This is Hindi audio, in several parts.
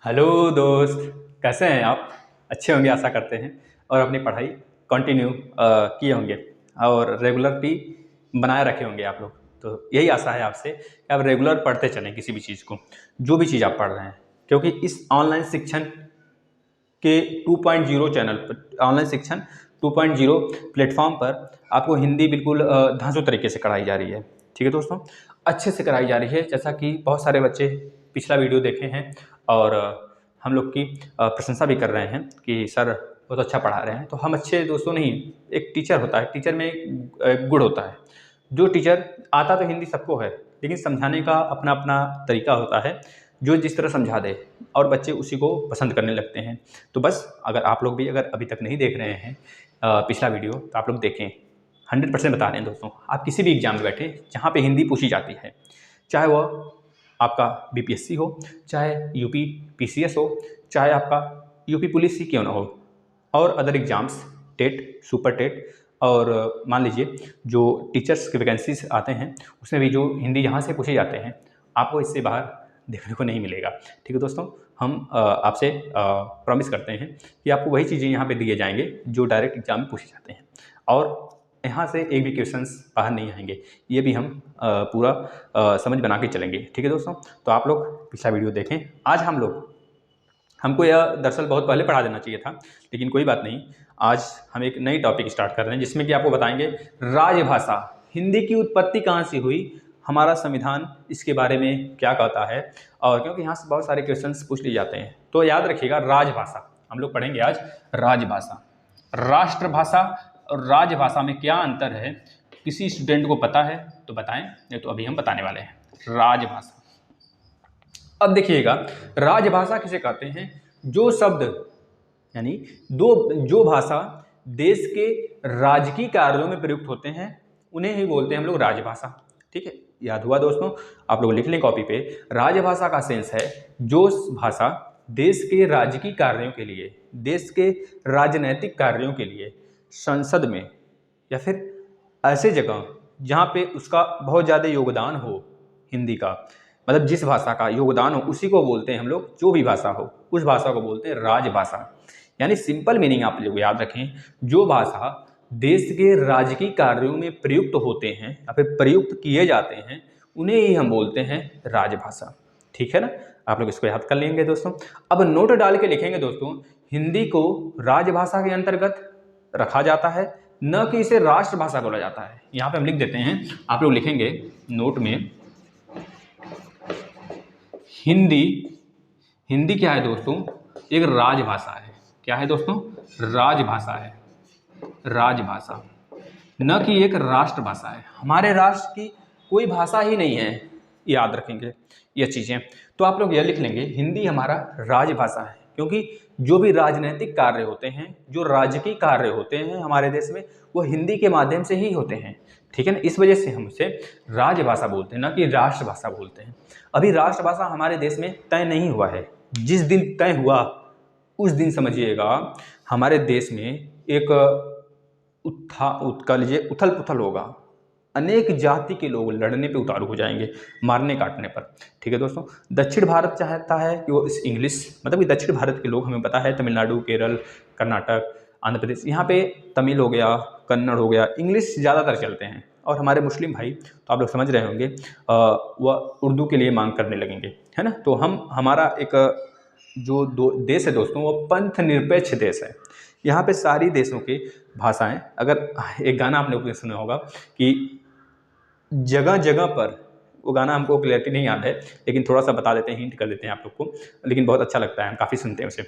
हेलो दोस्त, कैसे हैं आप? अच्छे होंगे आशा करते हैं। और अपनी पढ़ाई कंटिन्यू किए होंगे और रेगुलरिटी बनाए रखे होंगे आप लोग। तो यही आशा है आपसे कि आप रेगुलर पढ़ते चलें किसी भी चीज़ को, जो भी चीज़ आप पढ़ रहे हैं, क्योंकि इस ऑनलाइन शिक्षण के 2.0 चैनल पर, ऑनलाइन शिक्षण 2.0 प्लेटफॉर्म पर आपको हिंदी बिल्कुल धांसू तरीके से कराई जा रही है। ठीक है दोस्तों, अच्छे से कराई जा रही है, जैसा कि बहुत सारे बच्चे पिछला वीडियो देखे हैं और हम लोग की प्रशंसा भी कर रहे हैं कि सर बहुत अच्छा पढ़ा रहे हैं। तो हम अच्छे दोस्तों नहीं, एक टीचर होता है, टीचर में एक गुण होता है। जो टीचर आता तो हिंदी सबको है, लेकिन समझाने का अपना अपना तरीका होता है, जो जिस तरह समझा दे और बच्चे उसी को पसंद करने लगते हैं। तो बस अगर आप लोग भी अगर अभी तक नहीं देख रहे हैं पिछला वीडियो, तो आप लोग देखें। 100% बता रहे हैं दोस्तों, आप किसी भी एग्जाम में बैठे जहाँ पे हिंदी पूछी जाती है, चाहे वह आपका बीपीएससी हो, चाहे यूपी पीसीएस हो, चाहे आपका यूपी पुलिस ही क्यों ना हो, और other exams, TET, super TET, और मान लीजिए जो टीचर्स के वैकेंसीज आते हैं उसमें भी जो हिंदी यहाँ से पूछे जाते हैं, आपको इससे बाहर देखने को नहीं मिलेगा। ठीक है दोस्तों, हम आपसे प्रॉमिस करते हैं कि आपको वही चीज़ें यहाँ पे दिए जाएंगे जो डायरेक्ट एग्जाम में पूछे जाते हैं, और यहाँ से एक भी क्वेश्चंस बाहर नहीं आएंगे। ये भी हम पूरा समझ बना के चलेंगे। ठीक है दोस्तों, तो आप लोग पिछला वीडियो देखें। आज हमको यह दरअसल बहुत पहले पढ़ा देना चाहिए था, लेकिन कोई बात नहीं। आज हम एक नई टॉपिक स्टार्ट कर रहे हैं जिसमें कि आपको बताएंगे राजभाषा, हिंदी की उत्पत्ति कहाँ से हुई, हमारा संविधान इसके बारे में क्या कहता है, और क्योंकि यहाँ से बहुत सारे क्वेश्चंस पूछ लिए जाते हैं, तो याद रखिएगा राजभाषा हम लोग पढ़ेंगे आज। राजभाषा, राष्ट्रभाषा और राजभाषा में क्या अंतर है, किसी स्टूडेंट को पता है तो बताएं, नहीं तो अभी हम बताने वाले हैं राजभाषा। अब देखिएगा, राजभाषा किसे कहते हैं? जो शब्द यानी जो भाषा देश के राजकीय कार्यों में प्रयुक्त होते हैं उन्हें ही बोलते हैं हम लोग राजभाषा। ठीक है, याद हुआ दोस्तों? आप लोग लिख लें कॉपी पे। राजभाषा का सेंस है जो भाषा देश के राजकीय कार्यों के लिए, देश के राजनैतिक कार्यों के लिए संसद में या फिर ऐसे जगह जहाँ पे उसका बहुत ज़्यादा योगदान हो, हिंदी का मतलब जिस भाषा का योगदान हो उसी को बोलते हैं हम लोग, जो भी भाषा हो उस भाषा को बोलते हैं राजभाषा। यानी सिंपल मीनिंग आप लोग याद रखें, जो भाषा देश के राजकीय कार्यों में प्रयुक्त होते हैं या फिर प्रयुक्त किए जाते हैं उन्हें ही हम बोलते हैं राजभाषा। ठीक है ना, आप लोग इसको याद कर लेंगे दोस्तों। अब नोट डाल के लिखेंगे दोस्तों, हिंदी को राजभाषा के अंतर्गत रखा जाता है, न कि इसे राष्ट्रभाषा बोला जाता है। यहाँ पे हम लिख देते हैं, आप लोग लिखेंगे नोट में, हिंदी क्या है दोस्तों? एक राजभाषा है। क्या है दोस्तों? राजभाषा है, राजभाषा, न कि एक राष्ट्रभाषा है। हमारे राष्ट्र की कोई भाषा ही नहीं है, याद रखेंगे ये चीज़ें। तो आप लोग यह लिख लेंगे, हिंदी हमारा राजभाषा है, क्योंकि जो भी राजनीतिक कार्य होते हैं, जो राजकीय कार्य होते हैं हमारे देश में, वो हिंदी के माध्यम से ही होते हैं। ठीक है ना, इस वजह से हम उसे राजभाषा बोलते हैं, ना कि राष्ट्रभाषा बोलते हैं। अभी राष्ट्रभाषा हमारे देश में तय नहीं हुआ है। जिस दिन तय हुआ उस दिन समझिएगा हमारे देश में एक उथल पुथल होगा, अनेक जाति के लोग लड़ने पे उतारू हो जाएंगे, मारने काटने पर। ठीक है दोस्तों, दक्षिण भारत चाहता है कि वो इस इंग्लिश, मतलब कि दक्षिण भारत के लोग, हमें पता है तमिलनाडु, केरल, कर्नाटक, आंध्र प्रदेश, यहाँ पे तमिल हो गया, कन्नड़ हो गया, इंग्लिश ज़्यादातर चलते हैं। और हमारे मुस्लिम भाई तो आप लोग समझ रहे होंगे, वह उर्दू के लिए मांग करने लगेंगे, है ना। तो हमारा एक जो देश है दोस्तों, वो पंथ निरपेक्ष देश है। यहाँ पे सारी देशों की भाषाएं, अगर एक गाना आप लोगों ने सुना होगा कि जगह जगह पर, वो गाना हमको क्लियरिटी नहीं याद है, लेकिन थोड़ा सा बता देते हैं, हिंट कर देते हैं आप लोग को, लेकिन बहुत अच्छा लगता है, हम काफ़ी सुनते हैं उसे।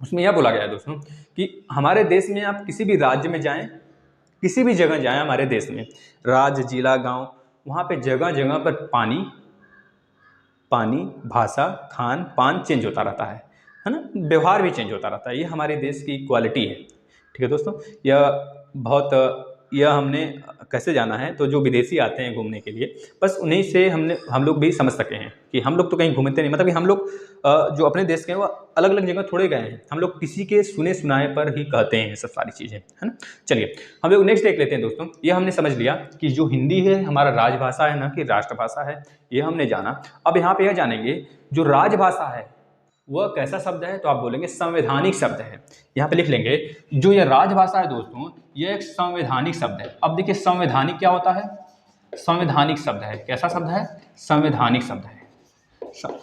उसमें यह बोला गया है दोस्तों कि हमारे देश में आप किसी भी राज्य में जाएं, किसी भी जगह जाएं हमारे देश में, राज्य, जिला, गांव, वहाँ पे जगह जगह पर पानी, भाषा, खान पान चेंज होता रहता है ना, व्यवहार भी चेंज होता रहता है। ये हमारे देश की क्वालिटी है। ठीक है दोस्तों, यह हमने कैसे जाना है, तो जो विदेशी आते हैं घूमने के लिए, बस उन्हीं से हम लोग भी समझ सके हैं कि हम लोग तो कहीं घूमते नहीं, मतलब कि हम लोग जो अपने देश के हैं वो अलग अलग जगह थोड़े गए हैं, हम लोग किसी के सुने सुनाए पर ही कहते हैं सब सारी चीज़ें, है ना। चलिए हम लोग नेक्स्ट देख लेते हैं दोस्तों। ये हमने समझ लिया कि जो हिंदी है हमारा राजभाषा है, ना कि राष्ट्रभाषा है, ये हमने जाना। अब यहाँ पे यह जानेंगे, जो राजभाषा है वह कैसा शब्द है, तो आप बोलेंगे संवैधानिक शब्द है। यहाँ पे लिख लेंगे जो ये राजभाषा है दोस्तों, ये एक संवैधानिक शब्द है। अब देखिए संवैधानिक क्या होता है, संवैधानिक शब्द है, कैसा शब्द है, संवैधानिक शब्द है।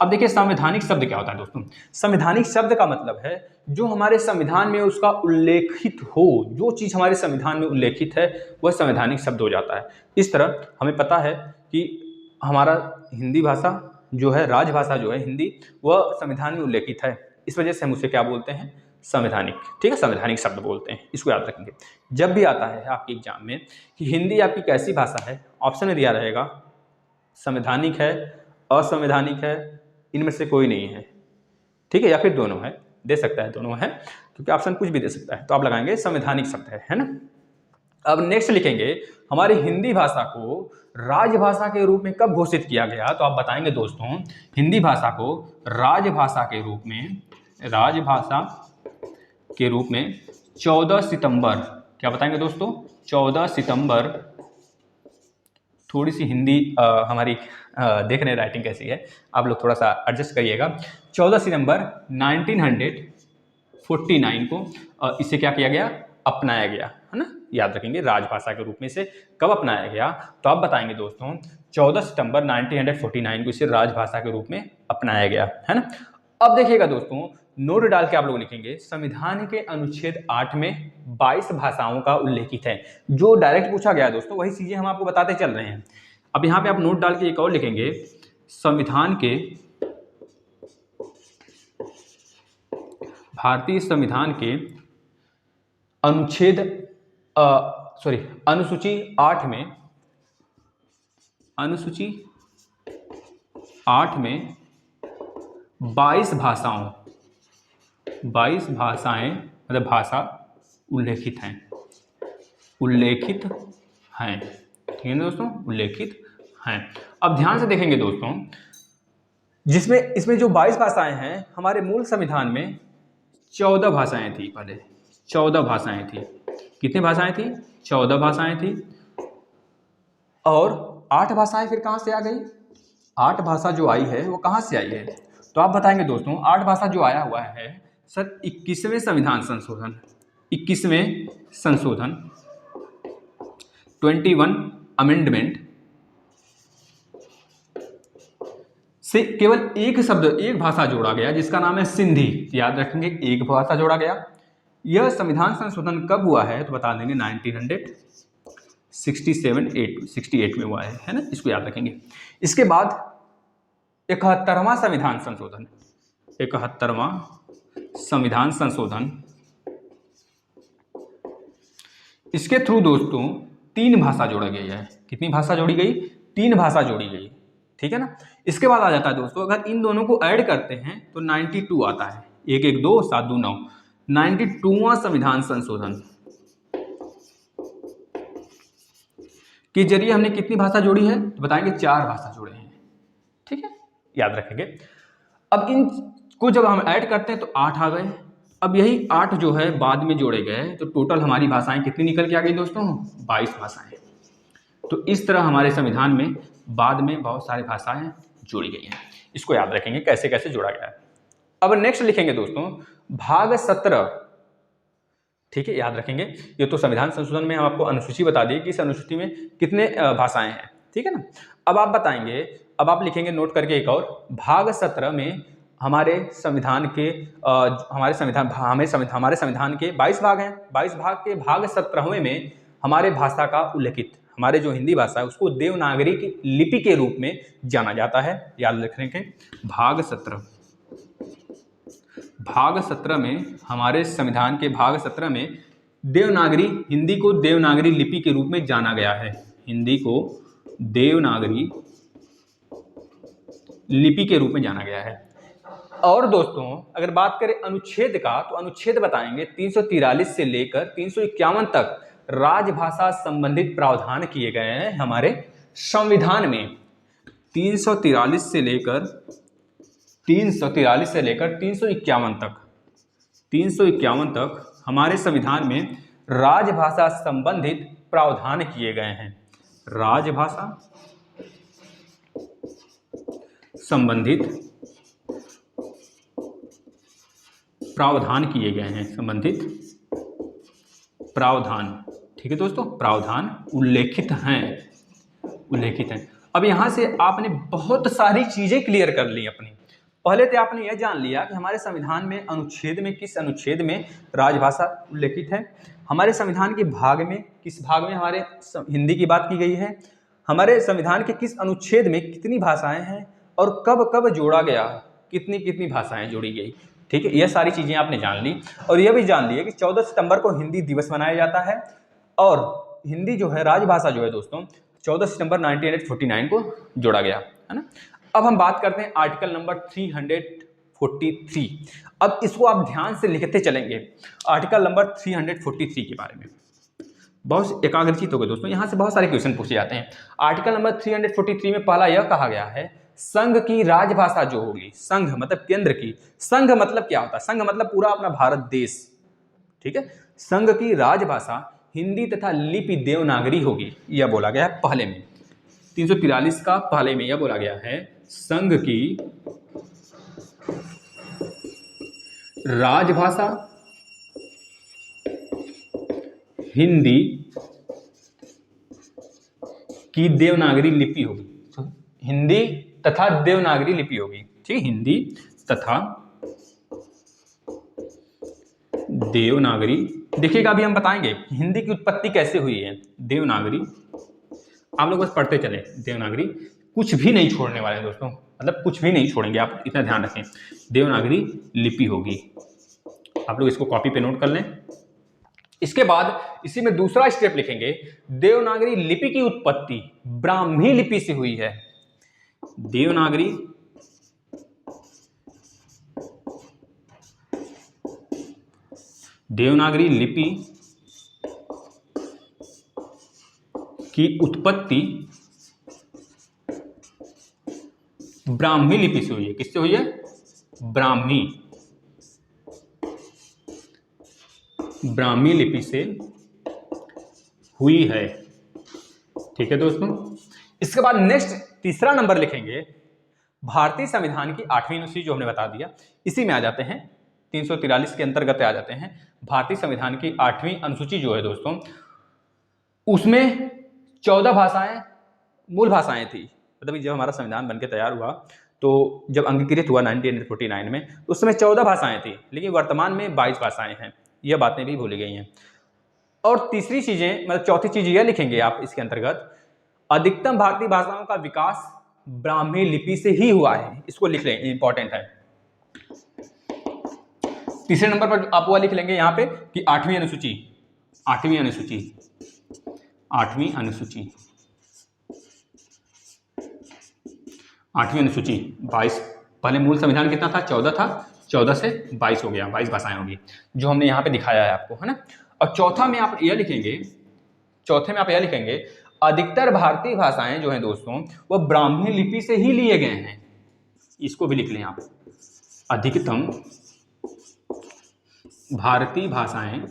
अब देखिए संवैधानिक शब्द क्या होता है दोस्तों, संवैधानिक शब्द का मतलब है जो हमारे संविधान में उसका उल्लेखित हो, जो चीज़ हमारे संविधान में उल्लेखित है वह संवैधानिक शब्द हो जाता है। इस तरह हमें पता है कि हमारा हिंदी भाषा जो है, राजभाषा जो है हिंदी, वह संविधान में उल्लेखित है, इस वजह से हम उसे क्या बोलते हैं, संवैधानिक, ठीक है, संवैधानिक शब्द बोलते हैं। इसको याद रखेंगे। जब भी आता है आपके एग्जाम में कि हिंदी आपकी कैसी भाषा है, ऑप्शन में दिया रहेगा संवैधानिक है, असंवैधानिक है, इनमें से कोई नहीं है, ठीक है, या फिर दोनों है, दे सकता है दोनों है, क्योंकि ऑप्शन कुछ भी दे सकता है, तो आप लगाएंगे संवैधानिक शब्द है ना। अब नेक्स्ट लिखेंगे हमारी हिंदी भाषा को राजभाषा के रूप में कब घोषित किया गया, तो आप बताएंगे दोस्तों हिंदी भाषा को राजभाषा के रूप में, राजभाषा के रूप में 14 सितंबर, क्या बताएंगे दोस्तों, 14 सितंबर, थोड़ी सी हिंदी हमारी देख रहे हैं राइटिंग कैसी है, आप लोग थोड़ा सा एडजस्ट करिएगा। 14 सितंबर 1949 को इसे क्या किया गया, अपनाया गया, है ना, याद रखेंगे राजभाषा के रूप में इसे कब अपनाया गया, तो आप बताएंगे दोस्तों 14 सितंबर 1949 को इसे राजभाषा के रूप में अपनाया गया, है ना। अब देखिएगा दोस्तों, नोट डाल के आप लोग लिखेंगे संविधान के अनुच्छेद 8 में 22 भाषाओं का उल्लेखित है। जो डायरेक्ट पूछा गया दोस्तों वही चीजें हम आपको बताते चल रहे हैं। अब यहाँ पे आप नोट डाल के एक और लिखेंगे, संविधान के, भारतीय संविधान के अनुच्छेद अनुसूची 8 में, अनुसूची 8 में 22 भाषाएं, मतलब भाषा उल्लेखित हैं, उल्लेखित हैं, ठीक है ना दोस्तों, उल्लेखित हैं। अब ध्यान से देखेंगे दोस्तों, जिसमें इसमें जो 22 भाषाएं हैं, हमारे मूल संविधान में 14 भाषाएं थी, पहले 14 भाषाएं थी। कितनी भाषाएं थी, 14 भाषाएं थी, और 8 भाषाएं फिर कहाँ से आ गई, 8 भाषा जो आई है वो कहाँ से आई है, तो आप बताएंगे दोस्तों 8 भाषा जो आया हुआ है सर 21वें संविधान संशोधन, 21वें संशोधन 21 अमेंडमेंट से केवल एक शब्द, एक भाषा जोड़ा गया जिसका नाम है सिंधी, याद रखेंगे एक भाषा जोड़ा गया। यह संविधान संशोधन कब हुआ है, तो बता देंगे 1968 में हुआ है ना, इसको याद रखेंगे। इसके बाद 71वां संविधान संशोधन, 71वां संविधान संशोधन, इसके थ्रू दोस्तों 3 भाषा जोड़ा गया है। कितनी भाषा जोड़ी गई, 3 भाषा जोड़ी गई, ठीक है ना। इसके बाद आ जाता है दोस्तों, अगर इन दोनों को ऐड करते हैं तो 92 आता है, 1 1 2 7 2 9, 92वां संविधान संशोधन के जरिए हमने कितनी भाषा जोड़ी है, तो बताएंगे 4 भाषा जोड़े हैं, ठीक है, याद रखेंगे। अब इन को जब हम ऐड करते हैं तो 8 आ गए। अब यही 8 जो है बाद में जोड़े गए, तो टोटल हमारी भाषाएं कितनी निकल के आ गई दोस्तों, 22 भाषाएं। तो इस तरह हमारे संविधान में बाद में बहुत सारी भाषाएं जोड़ी गई हैं, इसको याद रखेंगे कैसे कैसे जोड़ा गया है। अब नेक्स्ट लिखेंगे दोस्तों भाग 17, ठीक है, याद रखेंगे। ये तो संविधान संशोधन में हम आपको अनुसूची बता दिए कि इस अनुसूची में कितने भाषाएं हैं, ठीक है ना। अब आप बताएंगे, अब आप लिखेंगे नोट करके एक और, भाग 17 में हमारे संविधान के हमारे संविधान के 22 भाग हैं, 22 भाग के भाग 17वें में हमारे भाषा का उल्लेखित, हमारे जो हिंदी भाषा है उसको देवनागरी की लिपि के रूप में जाना जाता है, याद रखने के। भाग 17 में हमारे संविधान के भाग 17 में देवनागरी, हिंदी को देवनागरी लिपि के रूप में जाना गया है, हिंदी को देवनागरी लिपि के रूप में जाना गया है। और दोस्तों अगर बात करें अनुच्छेद का, तो अनुच्छेद बताएंगे 343 से लेकर 351 तक राजभाषा संबंधित प्रावधान किए गए हैं हमारे संविधान में। 343 से लेकर 351 तक हमारे संविधान में राजभाषा संबंधित प्रावधान किए गए हैं, राजभाषा संबंधित प्रावधान किए गए हैं, संबंधित प्रावधान, ठीक है दोस्तों, प्रावधान उल्लेखित हैं। अब यहाँ से आपने बहुत सारी चीजें क्लियर कर ली अपनी। पहले तो आपने यह जान लिया कि हमारे संविधान में अनुच्छेद में किस अनुच्छेद में राजभाषा उल्लेखित है, हमारे संविधान के भाग में किस भाग में हमारे हिंदी की बात की गई है, हमारे संविधान के किस अनुच्छेद में कितनी भाषाएं हैं और कब कब जोड़ा गया, कितनी कितनी भाषाएं जोड़ी गई। ठीक है, यह सारी चीजें आपने जान ली। और यह भी जान लिया कि 14 सितंबर को हिंदी दिवस मनाया जाता है और हिंदी जो है राजभाषा जो है दोस्तों 14 सितंबर 1949 को जोड़ा गया है ना। अब हम बात करते हैं आर्टिकल नंबर 343। अब इसको आप ध्यान से लिखते चलेंगे, आर्टिकल नंबर 343 के बारे में बहुत एकाग्रचित हो गए दोस्तों, यहाँ से बहुत सारे क्वेश्चन पूछे जाते हैं। आर्टिकल नंबर 343 में पहला यह कहा गया है, संघ की राजभाषा जो होगी, संघ मतलब केंद्र की, संघ मतलब क्या होता है, संघ मतलब पूरा अपना भारत देश, ठीक है, संघ की राजभाषा हिंदी तथा लिपि देवनागरी होगी, यह बोला गया है पहले में। 343 का पहले में यह बोला गया है, संघ की राजभाषा हिंदी की देवनागरी लिपि होगी, हिंदी तथा देवनागरी लिपि होगी, ठीक, हिंदी तथा देवनागरी। देखिएगा अभी हम बताएंगे हिंदी की उत्पत्ति कैसे हुई है। देवनागरी आप लोग बस पढ़ते चले, देवनागरी कुछ भी नहीं छोड़ने वाले हैं दोस्तों, मतलब कुछ भी नहीं छोड़ेंगे, आप इतना ध्यान रखें, देवनागरी लिपि होगी। आप लोग इसको कॉपी पे नोट कर लें। इसके बाद इसी में दूसरा स्टेप लिखेंगे, देवनागरी लिपि की उत्पत्ति ब्राह्मी लिपि से हुई है। देवनागरी लिपि की उत्पत्ति ब्राह्मी लिपि से हुई है। किससे हुई है? ब्राह्मी लिपि से हुई है, ठीक है दोस्तों। इसके बाद नेक्स्ट तीसरा नंबर लिखेंगे, भारतीय संविधान की 8वीं अनुसूची जो हमने बता दिया, इसी में आ जाते हैं, 343 के अंतर्गत आ जाते हैं। भारतीय संविधान की 8वीं अनुसूची जो है दोस्तों, उसमें 14 भाषाएं मूल भाषाएं थी। मतलब जब हमारा संविधान बनके तैयार हुआ, तो जब अंगीकृत हुआ 1949 में, तो उस समय 14 भाषाएं थी, लेकिन वर्तमान में 22 भाषाएं हैं। यह बातें भी भूली गई हैं। और तीसरी चीजें, मतलब चौथी चीज यह लिखेंगे आप इसके अंतर्गत, अधिकतम भारतीय भाषाओं का विकास ब्राह्मी लिपि से ही हुआ है। इसको लिख लें, इंपॉर्टेंट है। तीसरे नंबर पर आप वह लिख लेंगे यहाँ पे कि 8वीं अनुसूची 22, पहले मूल संविधान कितना था? 14 था, 14 से 22 हो गया, 22 भाषाएं होगी, जो हमने यहाँ पे दिखाया है आपको, है ना। और चौथे में आप यह लिखेंगे, अधिकतर भारतीय भाषाएं जो हैं दोस्तों, वो ब्राह्मी लिपि से ही लिए गए हैं। इसको भी लिख लें आप, अधिकतम भारतीय भाषाएं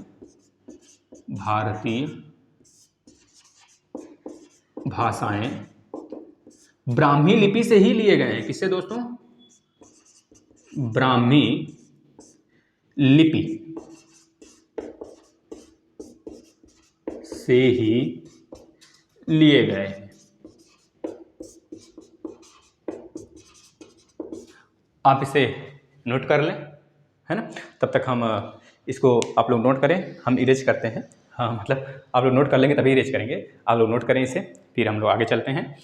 ब्राह्मी लिपि से ही लिए गए हैं। किससे दोस्तों? ब्राह्मी लिपि से ही लिए गए हैं। आप इसे नोट कर लें, है ना। तब तक हम इसको आप लोग नोट करें, हम इरेज करते हैं। हाँ, मतलब आप लोग नोट कर लेंगे तभी इरेज करेंगे। आप लोग नोट करें इसे, फिर हम लोग आगे चलते हैं।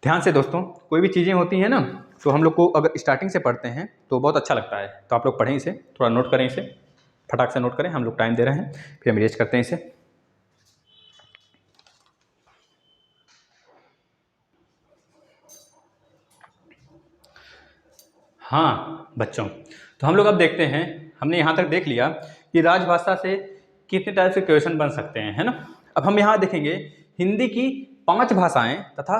ध्यान से दोस्तों, कोई भी चीज़ें होती हैं ना, तो हम लोग को अगर स्टार्टिंग से पढ़ते हैं तो बहुत अच्छा लगता है। तो आप लोग पढ़ें इसे, थोड़ा नोट करें इसे, फटाक से नोट करें। हम लोग टाइम दे रहे हैं, फिर हम इरेज करते हैं इसे। हाँ बच्चों, तो हम लोग अब देखते हैं, हमने यहाँ तक देख लिया कि राजभाषा से कितने टाइप से क्वेश्चन बन सकते हैं, है ना। अब हम यहाँ देखेंगे हिंदी की 5 भाषाएं तथा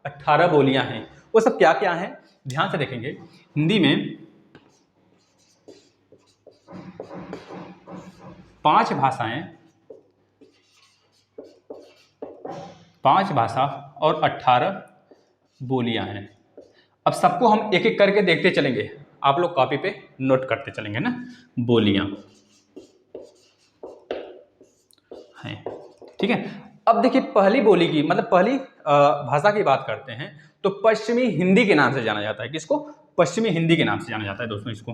18 बोलियां हैं। वो सब क्या क्या हैं, ध्यान से देखेंगे। हिंदी में 5 भाषा और 18 बोलियां हैं। अब सबको हम एक एक करके देखते चलेंगे। आप लोग कॉपी पे नोट करते चलेंगे ना। बोलियां हैं, ठीक है। अब देखिए पहली बोली की मतलब पहली भाषा की बात करते हैं तो पश्चिमी हिंदी के नाम से जाना जाता है। किसको? पश्चिमी हिंदी के नाम से जाना जाता है दोस्तों इसको।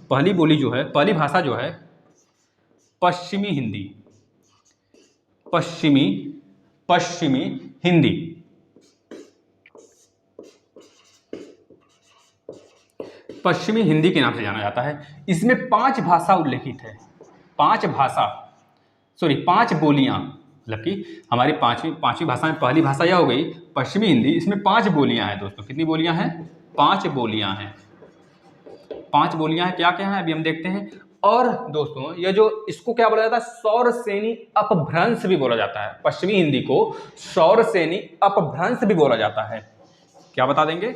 पहली बोली जो है, पहली भाषा जो है पश्चिमी हिंदी, पश्चिमी पश्चिमी हिंदी। पश्चिमी हिंदी के नाम से जाना जाता है। इसमें 5 भाषा उल्लेखित है, 5 भाषा, सॉरी 5 बोलियां, मतलब कि हमारी पांचवी भाषा में पहली भाषा यह हो गई पश्चिमी हिंदी। इसमें 5 बोलियां हैं दोस्तों। कितनी बोलियां हैं? 5 बोलियां हैं। 5 बोलियां हैं, क्या क्या है अभी हम देखते हैं। और दोस्तों ये जो इसको क्या बोला जाता है? सौरसेनी अपभ्रंश भी बोला जाता है। पश्चिमी हिंदी को सौरसेनी अपभ्रंश भी बोला जाता है। क्या बता देंगे?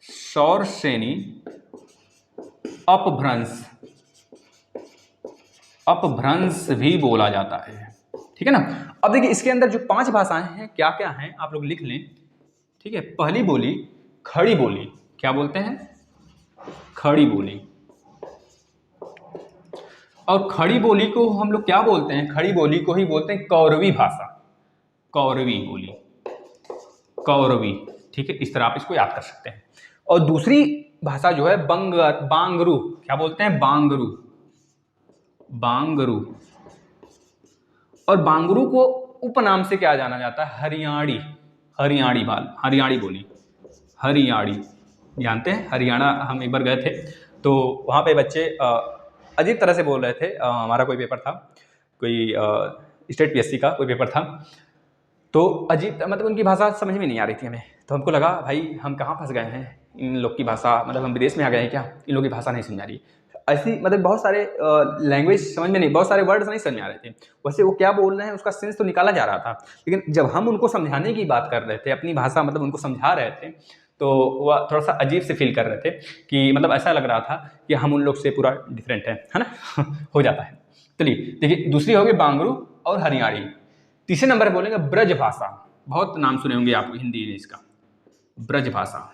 सौरसेनी अपभ्रंश, अपभ्रंश भी बोला जाता है, ठीक है ना। अब देखिए इसके अंदर जो 5 भाषाएं हैं क्या क्या हैं आप लोग लिख लें, ठीक है। पहली बोली खड़ी बोली, क्या बोलते हैं? खड़ी बोली। और खड़ी बोली को हम लोग क्या बोलते हैं? खड़ी बोली को ही बोलते हैं कौरवी भाषा, कौरवी बोली, कौरवी, ठीक है। इस तरह आप इसको याद कर सकते हैं। और दूसरी भाषा जो है बांगरू, क्या बोलते हैं? बांगरू, बांगरू। और बांगरू को उपनाम से क्या जाना जाता है? हरियाणी, हरियाणी बोली, हरियाणी। जानते हैं हरियाणा? हम एक बार गए थे तो वहाँ पे बच्चे अजीब तरह से बोल रहे थे। हमारा कोई पेपर था, कोई स्टेट पीएससी का कोई पेपर था, तो अजीब मतलब उनकी भाषा समझ में नहीं आ रही थी हमें। तो हमको लगा भाई हम कहाँ फंस गए हैं, इन लोग की भाषा, मतलब हम विदेश में आ गए हैं क्या, इन लोग की भाषा नहीं समझ आ रही। ऐसी मतलब बहुत सारे लैंग्वेज समझ में नहीं, बहुत सारे वर्ड्स नहीं समझ में आ रहे थे। वैसे वो क्या बोल रहे हैं उसका सेंस तो निकाला जा रहा था, लेकिन जब हम उनको समझाने की बात कर रहे थे, अपनी भाषा मतलब उनको समझा रहे थे, तो वह थोड़ा सा अजीब से फील कर रहे थे कि मतलब ऐसा लग रहा था कि हम उन लोग से पूरा डिफरेंट है ना। हो जाता है। चलिए देखिए, दूसरी होगी बांगरू और हरियाणी। तीसरे नंबर पर बोलेंगे ब्रज भाषा। बहुत नाम सुने होंगे आप हिंदी में इसका, ब्रज भाषा।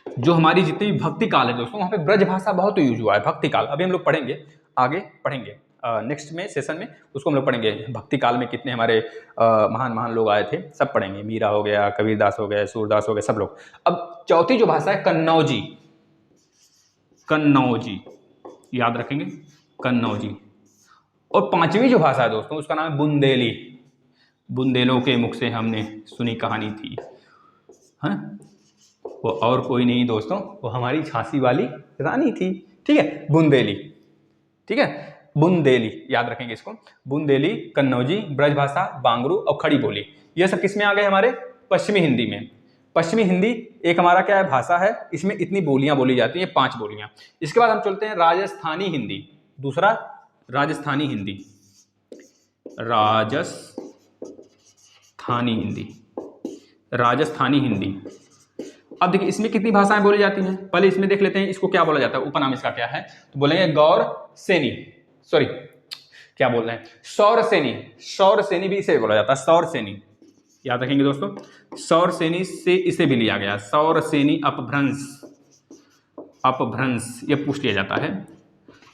जो हमारी जितनी भी भक्ति काल है दोस्तों, वहाँ पे ब्रज भाषा बहुत यूज हुआ है। भक्ति काल अभी हम लोग पढ़ेंगे, आगे पढ़ेंगे नेक्स्ट में सेशन में, उसको हम लोग पढ़ेंगे। भक्ति काल में कितने हमारे महान महान लोग आए थे, सब पढ़ेंगे। मीरा हो गया, कबीरदास हो गए, सूरदास हो गए, सब लोग। अब चौथी जो भाषा है कन्नौजी, कन्नौजी याद रखेंगे, कन्नौजी। और 5वीं जो भाषा है दोस्तों उसका नाम है बुंदेली। बुंदेलों के मुख से हमने सुनी कहानी थी, है। वो और कोई नहीं दोस्तों, वो हमारी झांसी वाली रानी थी, ठीक है। बुंदेली, ठीक है, बुंदेली याद रखेंगे इसको। बुंदेली, कन्नौजी, ब्रजभाषा, बांगरू और खड़ी बोली, ये सब किसमें आ गए? हमारे पश्चिमी हिंदी में। पश्चिमी हिंदी एक हमारा क्या है? भाषा है। इसमें इतनी बोलियां बोली जाती हैं, 5 बोलियां। इसके बाद हम चलते हैं राजस्थानी हिंदी। दूसरा राजस्थानी हिंदी, राजस्थानी हिंदी, राजस्थानी हिंदी। अब देखिए इसमें कितनी भाषाएं बोली जाती हैं, पहले इसमें देख लेते हैं इसको क्या बोला जाता है, उपनाम इसका क्या है। तो बोलेंगे गौर सेनी, सॉरी क्या बोल रहे हैं, सौर सेनी। सौर सेनी भी इसे बोला जाता है, सौर सेनी याद रखेंगे दोस्तों। सौर सेनी से इसे भी लिया गया, सौर सेनी अपभ्रंश, अपभ्रंश ये पूछ लिया जाता है।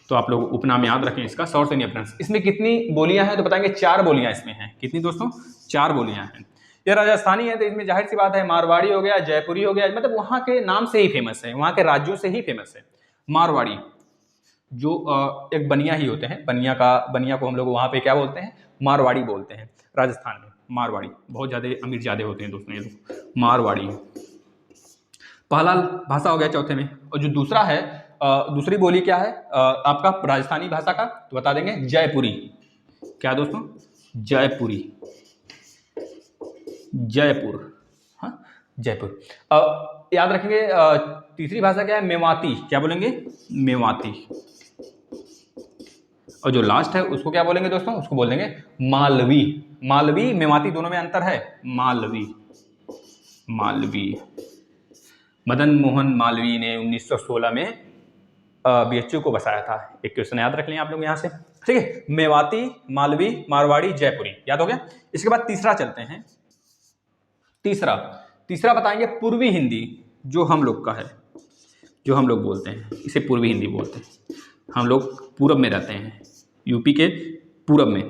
तो आप लोग उपनाम याद रखें इसका, सौर सेनी अपभ्रंश। इसमें कितनी बोलियां हैं तो बताएंगे 4 बोलियां इसमें हैं। कितनी दोस्तों? 4 बोलियां हैं। ये राजस्थानी है तो इसमें जाहिर सी बात है मारवाड़ी हो गया, जयपुरी हो गया, मतलब वहाँ के नाम से ही फेमस है, वहाँ के राज्यों से ही फेमस है। मारवाड़ी जो एक बनिया ही होते हैं, बनिया को हम लोग वहाँ पे क्या बोलते हैं? मारवाड़ी बोलते हैं। राजस्थान में मारवाड़ी बहुत ज़्यादा अमीर ज़्यादा होते हैं दोस्तों, ये लोग मारवाड़ी। पहला भाषा हो गया चौथे में। और जो दूसरा है दूसरी बोली क्या है आपका राजस्थानी भाषा का, तो बता देंगे जयपुरी। क्या दोस्तों? जयपुरी, जयपुर, हाँ जयपुर। याद रखेंगे तीसरी भाषा क्या है? मेवाती। क्या बोलेंगे? मेवाती। और जो लास्ट है उसको क्या बोलेंगे दोस्तों? उसको बोलेंगे मालवी। मालवी मेवाती दोनों में अंतर है, मालवी, मालवी। मदन मोहन मालवीय ने 1916 में बीएचयू को बसाया था। एक क्वेश्चन याद रख लें आप लोग यहाँ से, ठीक है। मेवाती, मालवी, मारवाड़ी, जयपुरी याद हो गया। इसके बाद तीसरा चलते हैं। तीसरा बताएंगे पूर्वी हिंदी, जो हम लोग का है जो हम लोग बोलते हैं इसे पूर्वी हिंदी बोलते हैं। हम लोग पूरब में रहते हैं, यूपी के पूरब में,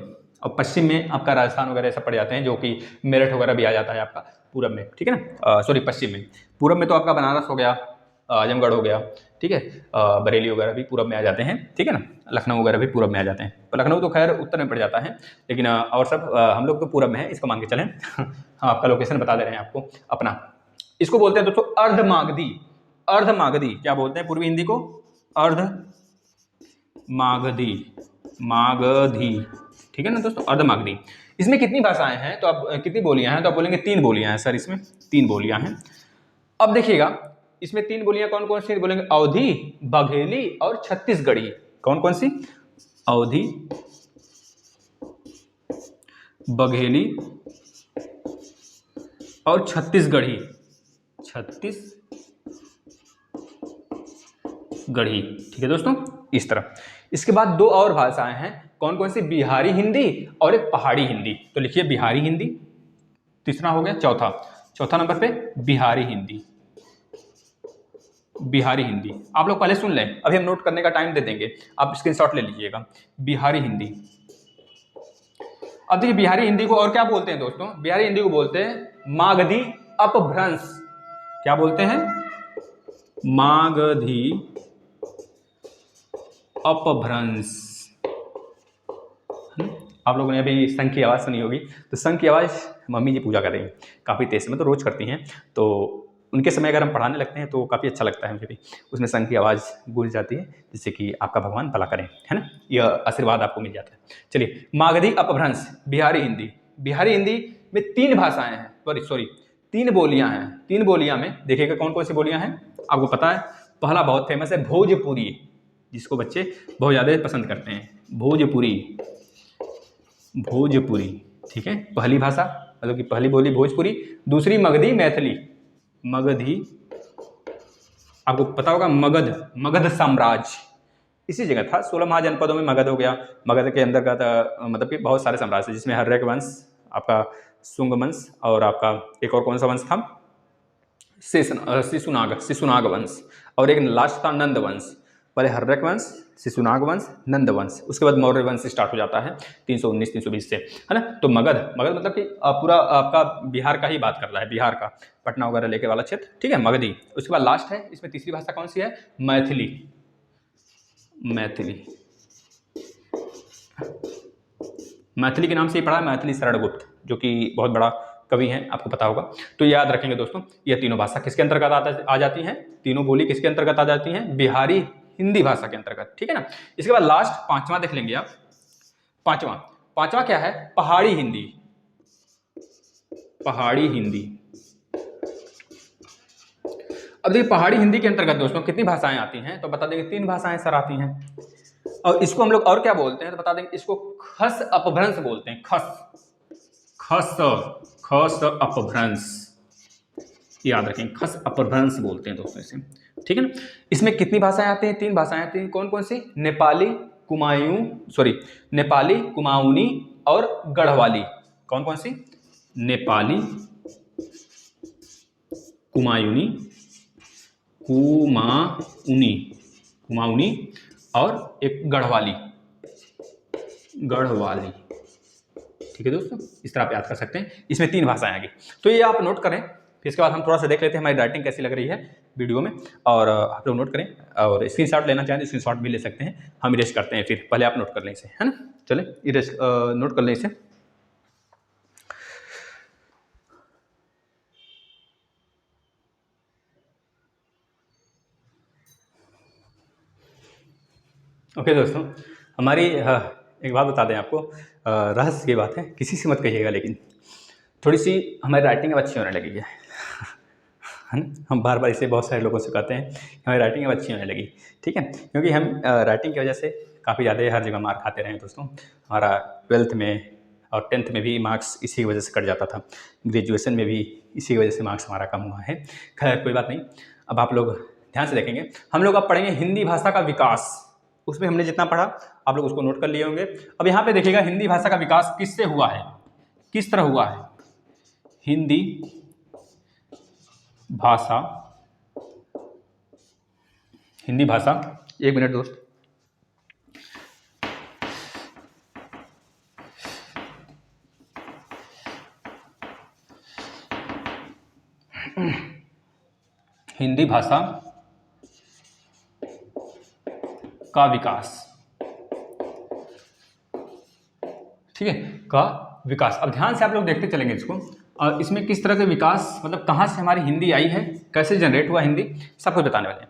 और पश्चिम में आपका राजस्थान वगैरह सब पड़ जाते हैं, जो कि मेरठ वगैरह भी आ जाता है आपका पूरब में, ठीक है ना, सॉरी पश्चिम में। पूरब में तो आपका बनारस हो गया, आजमगढ़ हो गया, ठीक है, बरेली वगैरह भी पूरब में आ जाते हैं, ठीक है ना, लखनऊ वगैरह भी पूरब में आ जाते हैं। तो लखनऊ तो खैर उत्तर में पड़ जाता है, लेकिन और सब हम लोग तो पूरब में है, इसको मान के चलें। हम आपका लोकेशन बता दे रहे हैं आपको अपना। इसको बोलते हैं दोस्तों अर्धमागधी। अर्धमागधी क्या बोलते हैं पूर्वी हिंदी को? अर्ध मागधी, मागधी, ठीक है ना दोस्तों, अर्धमागधी। इसमें कितनी भाषाएं हैं तो आप कितनी बोलियां हैं तो आप बोलेंगे 3 बोलियां हैं सर, इसमें 3 बोलियां हैं। अब देखिएगा इसमें 3 बोलियां कौन कौन सी बोलेंगे? अवधी, बघेली और छत्तीसगढ़ी। कौन कौन सी? अवधी, बघेली और छत्तीसगढ़ी। छत्तीसगढ़ी, ठीक है दोस्तों, इस तरह। इसके बाद 2 और भाषाएं हैं, कौन कौन सी? बिहारी हिंदी और एक पहाड़ी हिंदी। तो लिखिए बिहारी हिंदी, तीसरा हो गया। चौथा नंबर पे बिहारी हिंदी। बिहारी हिंदी आप लोग पहले सुन लें, अभी हम नोट करने का टाइम दे देंगे, आप स्क्रीनशॉट ले लीजिएगा। बिहारी हिंदी। अब देखिए बिहारी हिंदी को और क्या बोलते हैं दोस्तों? बिहारी हिंदी को बोलते हैं मागधी अपभ्रंश। क्या बोलते हैं? मागधी अपभ्रंश। आप लोगों ने अभी शंख की आवाज़ सुनी होगी, तो शंख की आवाज़ मम्मी जी पूजा कर रही हैं काफ़ी तेज में, तो रोज करती हैं, तो उनके समय अगर हम पढ़ाने लगते हैं तो काफ़ी अच्छा लगता है मुझे भी, उसमें शंख की आवाज़ गूंज जाती है, जिससे कि आपका भगवान भला करें, है ना, यह आशीर्वाद आपको मिल जाता है। चलिए, मागधी अपभ्रंश बिहारी हिंदी। बिहारी हिंदी में 3 भाषाएं हैं, सॉरी 3 बोलियां हैं। 3 बोलियां में देखिएगा कौन कौन सी बोलियां हैं आपको पता है। पहला बहुत फेमस है भोजपुरी, जिसको बच्चे बहुत ज़्यादा पसंद करते हैं, भोजपुरी। भोजपुरी, ठीक है, पहली भाषा मतलब कि पहली बोली भोजपुरी। दूसरी मगधी, मैथिली। मगधी, आपको पता होगा मगध साम्राज्य इसी जगह था, 16 महाजनपदों में मगध हो गया। मगध के अंतर्गत मतलब कि बहुत सारे साम्राज्य, जिसमें हर्यक वंश, आपका शुंग वंश, और आपका एक और कौन सा वंश था? शिशुनाग वंश, और एक लास्ट था नंद वंश। पहले हर्यक वंश, शिशुनाग वंश, नंद वंश, उसके बाद मौर्य वंश स्टार्ट हो जाता है 319-320 से, है ना। तो मगध मतलब कि पूरा आपका बिहार का ही बात कर रहा है, बिहार का पटना वगैरह लेके वाला क्षेत्र, ठीक है, मगधी। उसके बाद लास्ट है, इसमें तीसरी भाषा कौन सी है? मैथिली। मैथिली के नाम से ही पढ़ा है, मैथिली शरण गुप्त, जो कि बहुत बड़ा कवि हैं, आपको पता होगा। तो याद रखेंगे दोस्तों, ये तीनों भाषा किसके अंतर्गत आ जाती हैं? तीनों बोली किसके अंतर्गत आ जाती हैं? बिहारी हिंदी भाषा के अंतर्गत, ठीक है ना। इसके बाद लास्ट 5वां देख लेंगे आप। पांचवा क्या है? पहाड़ी हिंदी। पहाड़ी हिंदी। अब देखिए पहाड़ी हिंदी के अंतर्गत दोस्तों कितनी भाषाएं आती हैं, तो बता देंगे 3 भाषाएं सर आती हैं। और इसको हम लोग और क्या बोलते हैं तो बता देंगे, इसको खस अपभ्रंश बोलते हैं। खस अपभ्रंश, याद रखें, खस अपभ्रंश बोलते हैं दोस्तों इसे, ठीक है ना। इसमें कितनी भाषाएं आती हैं? 3 भाषाएं आती हैं। कौन कौन सी? नेपाली, कुमाऊनी और गढ़वाली। कौन कौन सी? नेपाली, कुमाऊनी और एक गढ़वाली। ठीक है दोस्तों, इस तरह आप याद कर सकते हैं। इसमें 3 भाषाएं आएंगी, तो ये आप नोट करें। फिर इसके बाद हम थोड़ा सा देख लेते हैं हमारी राइटिंग कैसी लग रही है वीडियो में, और आप लोग नोट करें, और स्क्रीनशॉट लेना चाहें तो स्क्रीनशॉट भी ले सकते हैं। हम इरेज करते हैं, फिर पहले आप नोट कर लें इसे, है ना। चलें इरेज नोट कर लें इसे। ओके दोस्तों, हमारी एक बात बता दें आपको, रहस्य की बात है, किसी से मत कहिएगा, लेकिन थोड़ी सी हमारी राइटिंग अब अच्छी होने लगी है ना। हम बार बार इसे बहुत सारे लोगों से कहते हैं कि हमारी राइटिंग अब अच्छी होने लगी, ठीक है, क्योंकि हम राइटिंग की वजह से काफ़ी ज़्यादा हर जगह मार्क खाते रहे हैं दोस्तों। हमारा 12th में और 10th में भी मार्क्स इसी की वजह से कट जाता था, ग्रेजुएशन में भी इसी वजह से मार्क्स हमारा कम हुआ है। खैर कोई बात नहीं, अब आप लोग ध्यान से देखेंगे। हम लोग अब पढ़ेंगे हिंदी भाषा का विकास। उसमें हमने जितना पढ़ा आप लोग उसको नोट कर लिए होंगे। अब यहाँ पे देखिएगा हिंदी भाषा का विकास किससे हुआ है, किस तरह हुआ है। हिंदी भाषा हिंदी भाषा, एक मिनट दोस्त। हिंदी भाषा का विकास, ठीक है, का विकास। अब ध्यान से आप लोग देखते चलेंगे इसको, और इसमें किस तरह के विकास, मतलब कहाँ से हमारी हिंदी आई है, कैसे जनरेट हुआ हिंदी, सब कुछ बताने वाले हैं।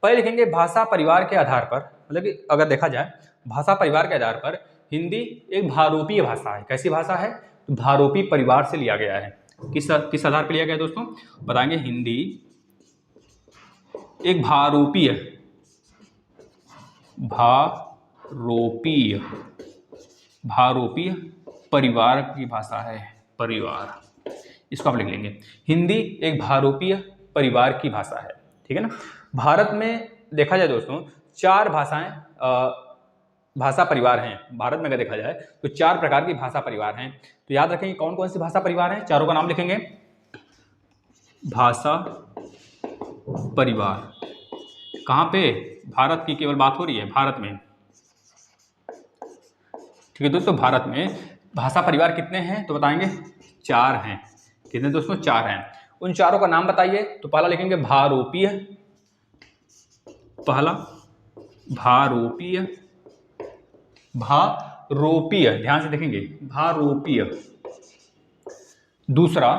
पहले लिखेंगे भाषा परिवार के आधार पर, मतलब कि अगर देखा जाए भाषा परिवार के आधार पर हिंदी एक भारोपीय भाषा है। कैसी भाषा है? तो भारोपी परिवार से लिया गया है। किस आधार पर लिया गया दोस्तों? बताएंगे। हिंदी एक भारोपीय परिवार की भाषा है। परिवार, इसको आप लिख लेंगे। हिंदी एक भारोपीय परिवार की भाषा है, ठीक है ना। भारत में देखा जाए दोस्तों 4 भाषा परिवार हैं। भारत में अगर देखा जाए तो 4 प्रकार की भाषा परिवार हैं। तो याद रखेंगे कौन कौन सी भाषा परिवार हैं, चारों का नाम लिखेंगे। भाषा परिवार कहाँ पे? भारत की केवल बात हो रही है, भारत में, ठीक है दोस्तों। भारत में भाषा परिवार कितने हैं तो बताएंगे 4 हैं। कितने दोस्तों? 4 हैं। उन चारों का नाम बताइए। तो पहला लिखेंगे भारोपीय, पहला भारोपीय, ध्यान से देखेंगे, भारोपीय। दूसरा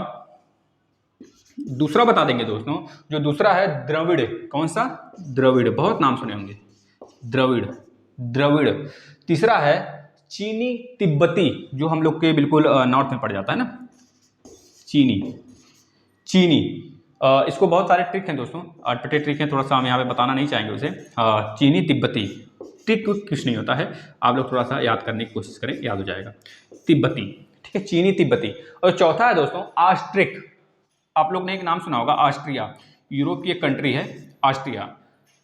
बता देंगे दोस्तों, जो दूसरा है द्रविड़। कौन सा? द्रविड़, बहुत नाम सुने होंगे, द्रविड़। तीसरा है चीनी तिब्बती, जो हम लोग के बिल्कुल नॉर्थ में पड़ जाता है ना, चीनी। इसको बहुत सारे ट्रिक हैं दोस्तों, अटपटे ट्रिक हैं, थोड़ा सा हम यहाँ पे बताना नहीं चाहेंगे उसे। चीनी तिब्बती, ट्रिक कुछ नहीं होता है, आप लोग थोड़ा सा याद करने की कोशिश करें, याद हो जाएगा। तिब्बती, ठीक है, चीनी तिब्बती। और चौथा है दोस्तों ऑस्ट्रिक। आप लोग ने एक नाम सुना होगा, ऑस्ट्रिया, यूरोप की एक कंट्री है ऑस्ट्रिया,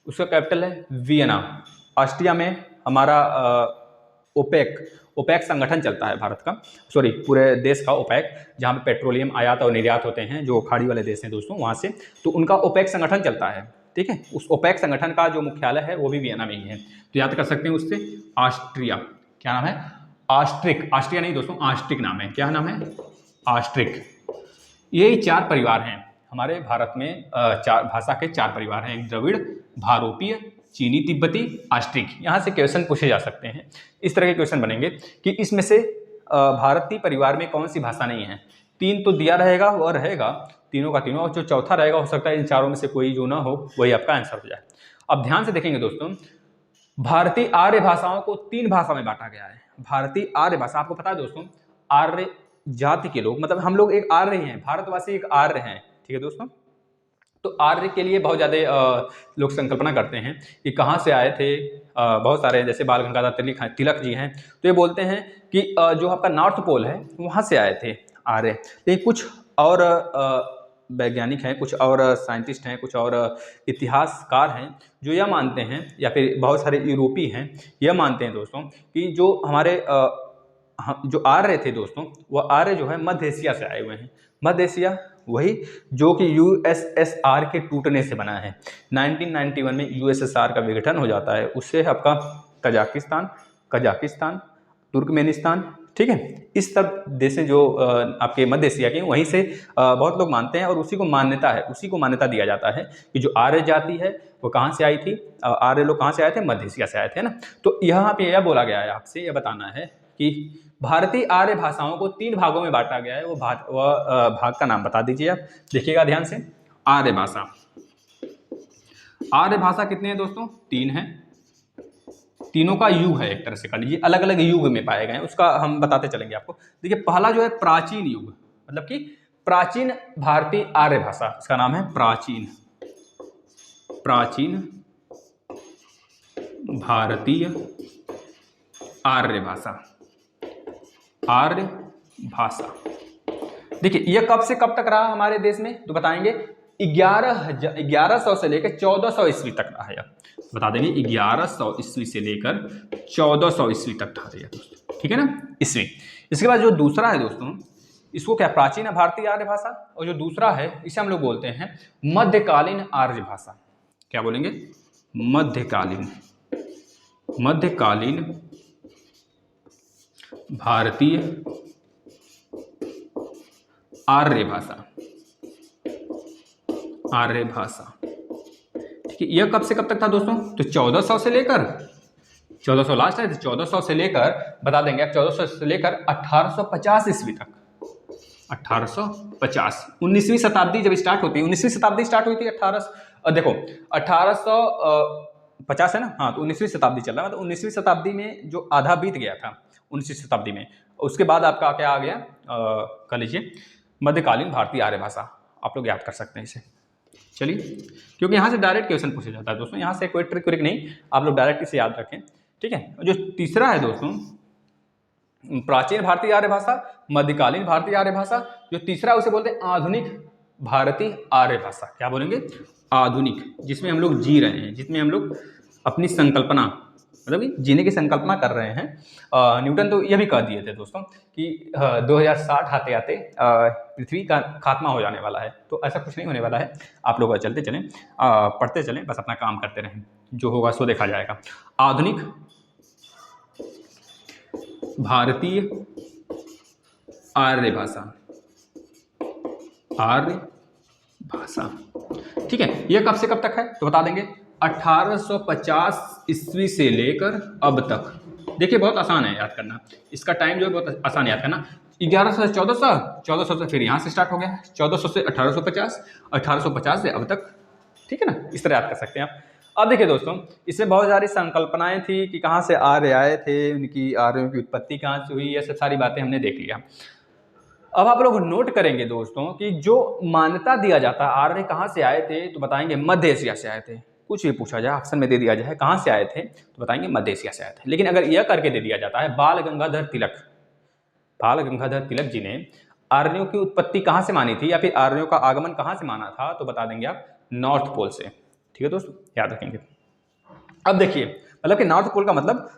उसका कैपिटल है वियना। ऑस्ट्रिया में हमारा ओपेक संगठन चलता है भारत का, सॉरी पूरे देश का ओपेक, जहाँ पे पेट्रोलियम आयात और निर्यात होते हैं, जो खाड़ी वाले देश हैं दोस्तों वहाँ से, तो उनका ओपेक संगठन चलता है, ठीक है। उस ओपेक संगठन का जो मुख्यालय है वो भी वियना में ही है, तो याद कर सकते हैं उससे। ऑस्ट्रिया, क्या नाम है? ऑस्ट्रिक, ऑस्ट्रिया नहीं दोस्तों, ऑस्ट्रिक नाम है। क्या नाम है? ऑस्ट्रिक। यही 4 परिवार हैं हमारे भारत में, 4 भाषा के 4 परिवार हैं, द्रविड़, भारोपीय, चीनी तिब्बती, ऑस्ट्रिक। यहाँ से क्वेश्चन पूछे जा सकते हैं, इस तरह के क्वेश्चन बनेंगे कि इसमें से भारतीय परिवार में कौन सी भाषा नहीं है। 3 तो दिया रहेगा, वह रहेगा तीनों का तीनों, और जो चौथा रहेगा हो सकता है इन चारों में से कोई जो ना हो, वही आपका आंसर हो जाए। अब ध्यान से देखेंगे दोस्तों, भारतीय आर्य भाषाओं को 3 भाषा में बांटा गया है। भारतीय आर्य भाषा, आपको पता है दोस्तों, आर्य जाति के लोग, मतलब हम लोग एक आर्य हैं, भारतवासी एक आर्य हैं, ठीक है दोस्तों। तो आर्य के लिए बहुत ज़्यादा लोग संकल्पना करते हैं कि कहाँ से आए थे। बहुत सारे जैसे बाल गंगाधर तिलक जी हैं, तो ये बोलते हैं कि जो आपका नॉर्थ पोल है वहाँ से आए थे आर्य। लेकिन कुछ और वैज्ञानिक हैं, कुछ और साइंटिस्ट हैं, कुछ और इतिहासकार हैं जो यह मानते हैं, या फिर बहुत सारे यूरोपीय हैं यह मानते हैं दोस्तों कि जो हमारे जो आर्य थे दोस्तों, वह आर्य जो है मध्य एशिया से आए हुए हैं। मध्य एशिया वही जो कि यूएसएसआर के टूटने से बना है। 1991 में यूएसएसआर का विघटन हो जाता है, उससे आपका कजाकिस्तान, तुर्कमेनिस्तान, ठीक है, इस सब देश जो आपके मध्य एशिया के, वहीं से बहुत लोग मानते हैं, और उसी को मान्यता दिया जाता है कि जो आर्य जाति है वो कहाँ से आई थी, आर्य लोग कहाँ से आए थे, मध्य एशिया से आए थे ना। तो यहाँ पे यह बोला गया है, आपसे यह बताना है कि भारतीय आर्य भाषाओं को 3 भागों में बांटा गया है। वो भाग का नाम बता दीजिए आप, देखिएगा ध्यान से। आर्य भाषा कितने हैं दोस्तों? 3 हैं। तीनों का युग है, एक तरह से कह लीजिए, अलग अलग युग में पाए गए हैं, उसका हम बताते चलेंगे आपको। देखिए पहला जो है प्राचीन युग, मतलब कि प्राचीन भारतीय आर्य भाषा, इसका नाम है प्राचीन भारतीय आर्य भाषा। देखिए यह कब से कब तक रहा हमारे देश में, तो बताएंगे 1100 से लेकर 1400 ईस्वी तक रहा है। बता देंगे 1100 ईस्वी से लेकर 1400 ईस्वी तक था यह दोस्तों, ठीक है ना, ईस्वी। इसके बाद जो दूसरा है दोस्तों, इसको क्या प्राचीन भारतीय आर्य भाषा, और जो दूसरा है इसे हम लोग बोलते हैं मध्यकालीन आर्य भाषा। क्या बोलेंगे? मध्यकालीन मध्यकालीन भारतीय आर्य भाषा। आर्य भाषा, ठीक है। यह कब से कब तक था दोस्तों? तो 1400 से लेकर 1400 लास्ट है, 1400 से लेकर बता देंगे आप 1400 से लेकर 1850 ईस्वी तक। 1850 19वीं शताब्दी जब स्टार्ट होती है, 19वीं शताब्दी स्टार्ट हुई थी 1850 है ना, हाँ। तो 19वीं शताब्दी चल रहा है, तो 19वीं शताब्दी में जो आधा बीत गया था 19वीं शताब्दी में, उसके बाद आपका क्या आ गया, कह लीजिए मध्यकालीन भारतीय आर्य भाषा। आप लोग याद कर सकते हैं इसे। चलिए, क्योंकि यहाँ से डायरेक्ट क्वेश्चन पूछा जाता है दोस्तों, यहाँ से कोई ट्रिक व्रिक नहीं, आप लोग डायरेक्ट इसे याद रखें, ठीक है। जो तीसरा है दोस्तों, प्राचीन भारतीय आर्य भाषा, मध्यकालीन भारतीय आर्य भाषा। जो तीसरा उसे बोलते हैं आधुनिक भारतीय आर्य भाषा। क्या बोलेंगे? आधुनिक, जिसमें हम लोग जी रहे हैं, जिसमें हम लोग अपनी संकल्पना, मतलब कि जीने की संकल्पना कर रहे हैं। न्यूटन तो यह भी कह दिए थे दोस्तों कि 2060 आते आते पृथ्वी का खात्मा हो जाने वाला है। तो ऐसा कुछ नहीं होने वाला है। आप लोग चलते चलें, पढ़ते चलें, बस अपना काम करते रहें, जो होगा सो देखा जाएगा। आधुनिक भारतीय आर्य भाषा, आर्य भाषा, ठीक है। यह कब से कब तक है तो बता देंगे 1850 ईस्वी से लेकर अब तक। देखिए बहुत आसान है याद करना, इसका टाइम जो है बहुत आसान याद करना। 1100 से 1400, 1400 से फिर यहाँ से स्टार्ट हो गया, 1400 से 1850, 1850 से अब तक, ठीक है ना। इस तरह याद कर सकते हैं आप। अब देखिए दोस्तों, इसमें बहुत सारी संकल्पनाएं थी कि कहाँ से आर्य आए थे, उनकी आर्यों की उत्पत्ति कहाँ से हुई, ये सब सारी बातें हमने देख लिया। अब आप लोग नोट करेंगे दोस्तों कि जो मान्यता दिया जाता है आर्य कहाँ से आए थे, तो बताएंगे मध्य एशिया से आए थे। कुछ भी पूछा जाए, ऑप्शन में दे दिया जाए कहाँ से आए थे, तो बताएंगे मध्य एशिया से आए थे। लेकिन अगर यह करके दे दिया जाता है बाल गंगाधर तिलक जी ने आर्यों की उत्पत्ति कहाँ से मानी थी, या फिर आर्यों का आगमन कहाँ से माना था, तो बता देंगे आप नॉर्थ पोल से। ठीक है दोस्तों, याद रखेंगे। अब देखिए, मतलब कि नॉर्थ पोल का मतलब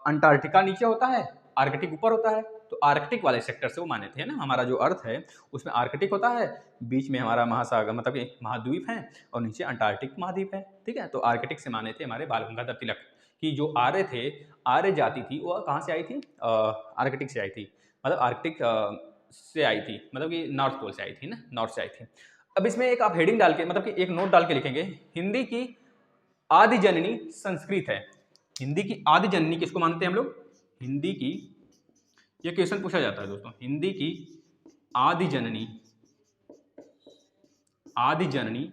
अंटार्कटिका नीचे होता है, आर्कटिक ऊपर होता है। तो आर्कटिक वाले सेक्टर से वो माने थे ना। हमारा जो अर्थ है उसमें आर्कटिक होता है, बीच में हमारा महासागर, मतलब कि महाद्वीप है, और नीचे अंटार्कटिक महाद्वीप है, ठीक है। तो आर्कटिक से माने थे हमारे बाल गंगाधर तिलक कि जो आर्य थे, आर्य जाति थी, वो कहाँ से आई थी? आर्कटिक से आई थी, मतलब आर्कटिक से आई थी, मतलब कि नॉर्थ पोल से आई थी ना, नॉर्थ से आई थी। अब इसमें एक आप हेडिंग डाल के, मतलब कि एक नोट डाल के लिखेंगे, हिंदी की आदि जननी संस्कृत है। हिंदी की आदि जननी किसको मानते हैं हम लोग? हिंदी की, यह क्वेश्चन पूछा जाता है दोस्तों, हिंदी की आदि जननी, आदि जननी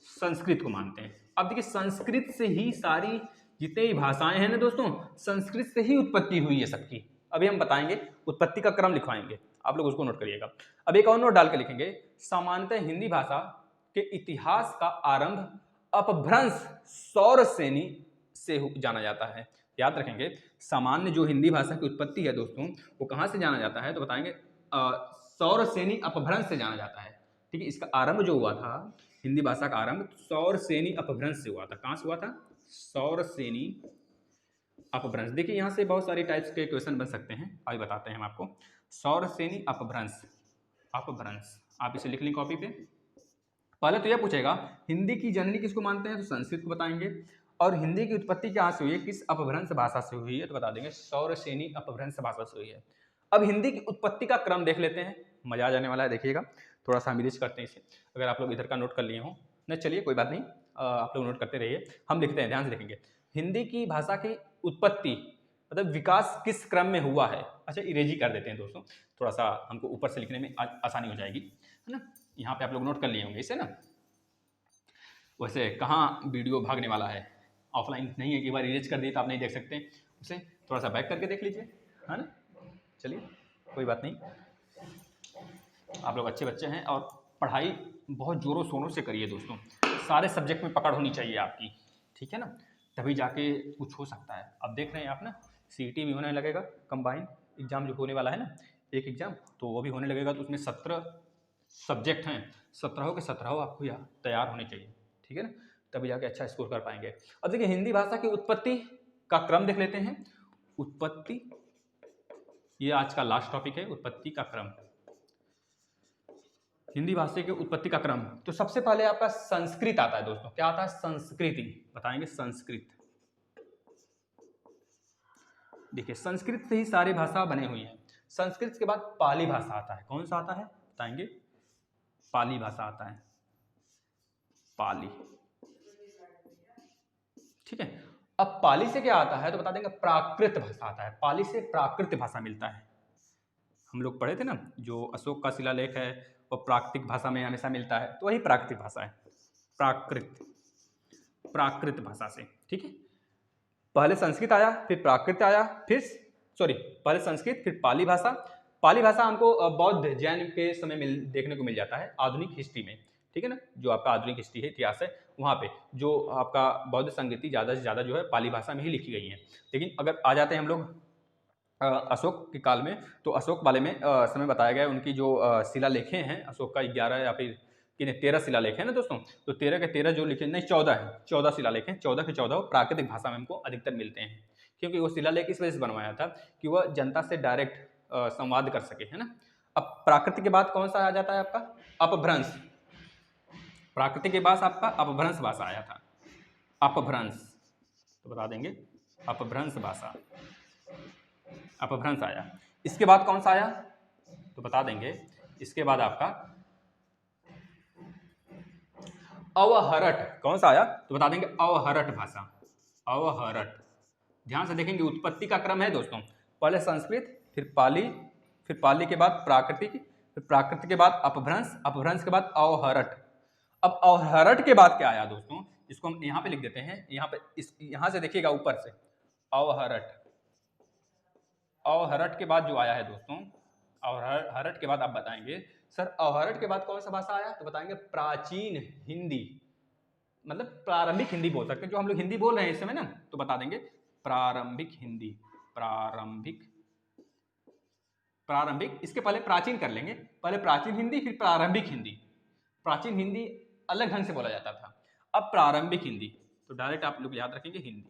संस्कृत को मानते हैं। अब देखिए, संस्कृत से ही सारी जितने भी भाषाएं हैं ना दोस्तों, संस्कृत से ही उत्पत्ति हुई है सबकी। अभी हम बताएंगे, उत्पत्ति का क्रम लिखवाएंगे, आप लोग उसको नोट करिएगा। अब एक और नोट डाल के लिखेंगे, सामान्यतः हिंदी भाषा के इतिहास का आरंभ अपभ्रंश सौरसेनी से जाना जाता है। याद रखेंगे, सामान्य जो हिंदी भाषा की उत्पत्ति है दोस्तों, वो कहाँ से जाना जाता है, तो बताएंगे सौरसेनी अपभ्रंश से जाना जाता है। ठीक है, इसका आरंभ जो हुआ था, हिंदी भाषा का आरंभ सौरसेनी अपभ्रंश से हुआ था। कहाँ से हुआ था? सौरसेनी अपभ्रंश। देखिए, यहाँ से बहुत सारी टाइप्स के क्वेश्चन बन सकते हैं, अभी बताते हैं हम आपको। सौरसेनी अपभ्रंश, अपभ्रंश, आप इसे लिख लें कॉपी पे। पहले तो यह पूछेगा हिंदी की जननी किसको मानते हैं, तो संस्कृत को बताएंगे। और हिंदी की उत्पत्ति कहाँ से हुई है, किस अपभ्रंश भाषा से हुई है, तो बता देंगे सौरसेनी अपभ्रंश भाषा से हुई है। अब हिंदी की उत्पत्ति का क्रम देख लेते हैं, मजा आ जाने वाला है, देखिएगा। थोड़ा सा हम रिच करते हैं इसे, अगर आप लोग इधर का नोट कर लिए हों नहीं, चलिए कोई बात नहीं, आप लोग नोट करते रहिए, हम लिखते हैं, ध्यान से देखेंगे। हिंदी की भाषा की उत्पत्ति मतलब विकास किस क्रम में हुआ है। अच्छा, इरेजी कर देते हैं दोस्तों, थोड़ा सा हमको ऊपर से लिखने में आसानी हो जाएगी, है ना। यहाँ पे आप लोग नोट कर लिए होंगे इसे ना। वैसे कहाँ वीडियो भागने वाला है, ऑफलाइन नहीं है कि एक बार इरेज कर दिए तो आप नहीं देख सकते, उसे थोड़ा सा बैक करके देख लीजिए, है ना। चलिए कोई बात नहीं, आप लोग अच्छे बच्चे हैं और पढ़ाई बहुत जोरों शोरों से करिए दोस्तों। सारे सब्जेक्ट में पकड़ होनी चाहिए आपकी, ठीक है ना, तभी जाके कुछ हो सकता है। अब देख रहे हैं आप ना, सीईटी भी होने लगेगा, कंबाइन एग्जाम जो होने वाला है ना, एक एग्जाम, तो वो भी होने लगेगा। तो उसमें 17 सब्जेक्ट हैं, 17 के 17 आपको यहाँ तैयार होने चाहिए, ठीक है ना, तभी जाके अच्छा स्कोर कर पाएंगे। अब देखिए, हिंदी भाषा की उत्पत्ति का क्रम देख लेते हैं। उत्पत्ति, ये आज का लास्ट टॉपिक है, उत्पत्ति का क्रम। हिंदी भाषा की उत्पत्ति का क्रम, तो सबसे पहले आपका संस्कृत आता है दोस्तों। क्या आता है? संस्कृति, बताएंगे संस्कृत। देखिए संस्कृत से ही सारी भाषा बनी हुई है। संस्कृत के बाद पाली भाषा आता है। कौन सा आता है बताएंगे? पाली भाषा आता है, पाली। ठीक है, अब पाली से क्या आता है तो बता देंगे प्राकृत भाषा आता है। पाली से प्राकृत भाषा मिलता है। हम लोग पढ़े थे ना, जो अशोक का शिलालेख है वो प्राकृतिक भाषा में हमेशा मिलता है, तो वही प्राकृतिक भाषा है, प्राकृत, प्राकृत भाषा से। ठीक है, पहले संस्कृत आया, फिर प्राकृत आया, फिर पहले संस्कृत, फिर पाली भाषा। पाली भाषा हमको बौद्ध जैन के समय देखने को मिल जाता है आधुनिक हिस्ट्री में। ठीक है ना, जो आपका आधुनिक हिस्ट्री है, इतिहास है, वहाँ पे जो आपका बौद्ध संगति ज़्यादा से ज़्यादा जो है पाली भाषा में ही लिखी गई है। लेकिन अगर आ जाते हैं हम लोग अशोक के काल में, तो अशोक वाले में समय बताया गया उनकी जो शिलालेखें हैं, अशोक का 11 या फिर 13 शिलालेख है ना दोस्तों, तो 13 के 13 जो लिखे, नहीं 14 है, 14 शिलालेख हैं, 14 के 14 प्राकृतिक भाषा में हमको अधिकतर मिलते हैं। क्योंकि वो शिलालेख इस वजह से बनवाया था कि वह जनता से डायरेक्ट संवाद कर सके, है ना। अब प्राकृतिक के बाद कौन सा आ जाता है आपका? अपभ्रंश। प्राकृतिक के बाद आपका अपभ्रंश भाषा आया था, अपभ्रंश, तो बता देंगे अपभ्रंश भाषा, अपभ्रंश आया। इसके बाद कौन सा आया तो बता देंगे, इसके बाद आपका अवहरट। कौन सा आया तो बता देंगे अवहरट भाषा, अवहरट। ध्यान से देखेंगे, उत्पत्ति का क्रम है दोस्तों, पहले संस्कृत, फिर पाली, फिर पाली के बाद प्राकृतिक, फिर प्राकृतिक के बाद अपभ्रंश, अपभ्रंश के बाद अवहरट। अब अवहरट के बाद क्या आया दोस्तों, इसको हम यहाँ पे लिख देते हैं, यहाँ पे यहाँ से देखिएगा ऊपर से, अवहरट। अवहरट के बाद जो आया है दोस्तों, अवहरट के बाद आप बताएंगे सर अवहरट के बाद कौन सा भाषा आया, तो बताएंगे प्राचीन हिंदी, मतलब प्रारंभिक हिंदी बोल सकते हैं, जो हम लोग हिंदी बोल रहे हैं इस समय ना, तो बता देंगे प्रारंभिक हिंदी, प्रारंभिक, प्रारंभिक, इसके पहले प्राचीन कर लेंगे, पहले प्राचीन हिंदी फिर प्रारंभिक हिंदी। प्राचीन हिंदी अलग ढंग से बोला जाता था, अब प्रारंभिक हिंदी, तो डायरेक्ट आप लोग याद रखेंगे हिंदी,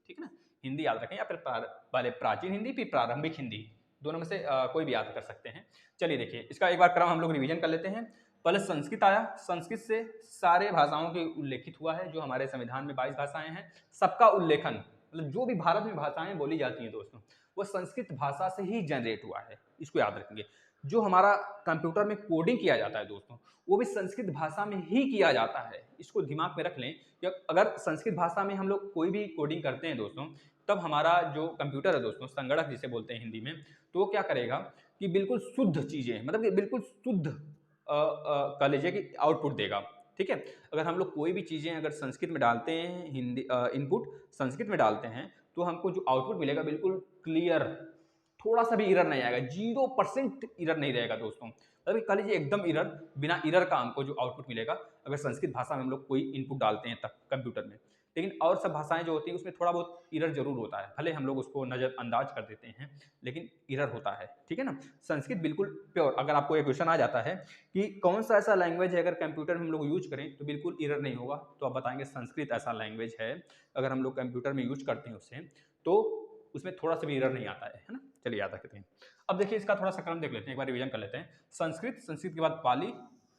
ठीक है ना, हिंदी याद रखें, या फिर पहले प्राचीन हिंदी फिर प्रारंभिक हिंदी, दोनों में से कोई भी याद कर सकते हैं। चलिए देखिए, इसका एक बार क्रम हम लोग रिवीजन कर लेते हैं। पहले संस्कृत आया, संस्कृत से सारे भाषाओं के उल्लेखित हुआ है, जो हमारे संविधान में 22 भाषाएं हैं, सबका उल्लेखन, मतलब जो भी भारत में भाषाएं बोली जाती हैं दोस्तों, वो संस्कृत भाषा से ही जनरेट हुआ है, इसको याद रखेंगे। जो हमारा कंप्यूटर में कोडिंग किया जाता है दोस्तों, वो भी संस्कृत भाषा में ही किया जाता है, इसको दिमाग में रख लें कि अगर संस्कृत भाषा में हम लोग कोई भी कोडिंग करते हैं दोस्तों, तब हमारा जो कंप्यूटर है दोस्तों, संगणक जिसे बोलते हैं हिंदी में, तो वो क्या करेगा कि बिल्कुल शुद्ध चीज़ें, मतलब कि बिल्कुल शुद्ध कह लीजिए कि आउटपुट देगा। ठीक है, अगर हम लोग कोई भी चीज़ें अगर संस्कृत में डालते हैं, हिंदी इनपुट संस्कृत में डालते हैं, तो हमको जो आउटपुट मिलेगा बिल्कुल क्लियर, थोड़ा सा भी इरर नहीं आएगा, 0% इरर नहीं रहेगा दोस्तों, मतलब कह लीजिए एकदम इरर, बिना इरर का हमको जो आउटपुट मिलेगा अगर संस्कृत भाषा में हम लोग कोई इनपुट डालते हैं तब कंप्यूटर में। लेकिन और सब भाषाएं जो होती हैं उसमें थोड़ा बहुत इरर जरूर होता है, भले हम लोग उसको नज़रअंदाज कर देते हैं, लेकिन इरर होता है। ठीक है ना, संस्कृत बिल्कुल प्योर। अगर आपको एक क्वेश्चन आ जाता है कि कौन सा ऐसा लैंग्वेज है अगर कंप्यूटर में हम लोग यूज करें तो बिल्कुल इरर नहीं होगा, तो आप बताएंगे संस्कृत ऐसा लैंग्वेज है, अगर हम लोग कंप्यूटर में यूज करते हैं उससे, तो उसमें थोड़ा सा भी इरर नहीं आता है ना। चलिए याद रखते हैं। अब देखिए इसका थोड़ा सा क्रम देख लेते हैं, एक बार रिवीजन कर लेते हैं। संस्कृत, संस्कृत के बाद पाली,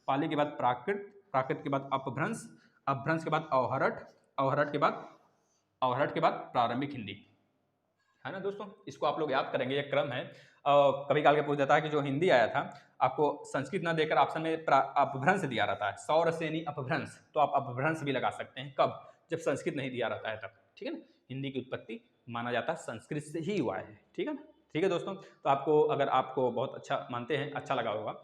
पाली के बाद प्राकृत, प्राकृत के बाद अपभ्रंश, अपभ्रंश के बाद अवहरट, अवहरट के बाद, अवहरट के बाद प्रारंभिक हिंदी, है ना दोस्तों। इसको आप लोग याद करेंगे, ये क्रम है। कभी काल के पूछ जाता है कि जो हिंदी आया था आपको संस्कृत न देकर ऑप्शन में अपभ्रंश दिया रहता है, सौरसेनी अपभ्रंश, तो आप अपभ्रंश भी लगा सकते हैं, कब, जब संस्कृत नहीं दिया रहता है तब। ठीक है ना, हिंदी की उत्पत्ति माना जाता है संस्कृत से ही हुआ है। ठीक है ना, ठीक है दोस्तों। तो आपको, अगर आपको बहुत अच्छा मानते हैं, अच्छा लगा होगा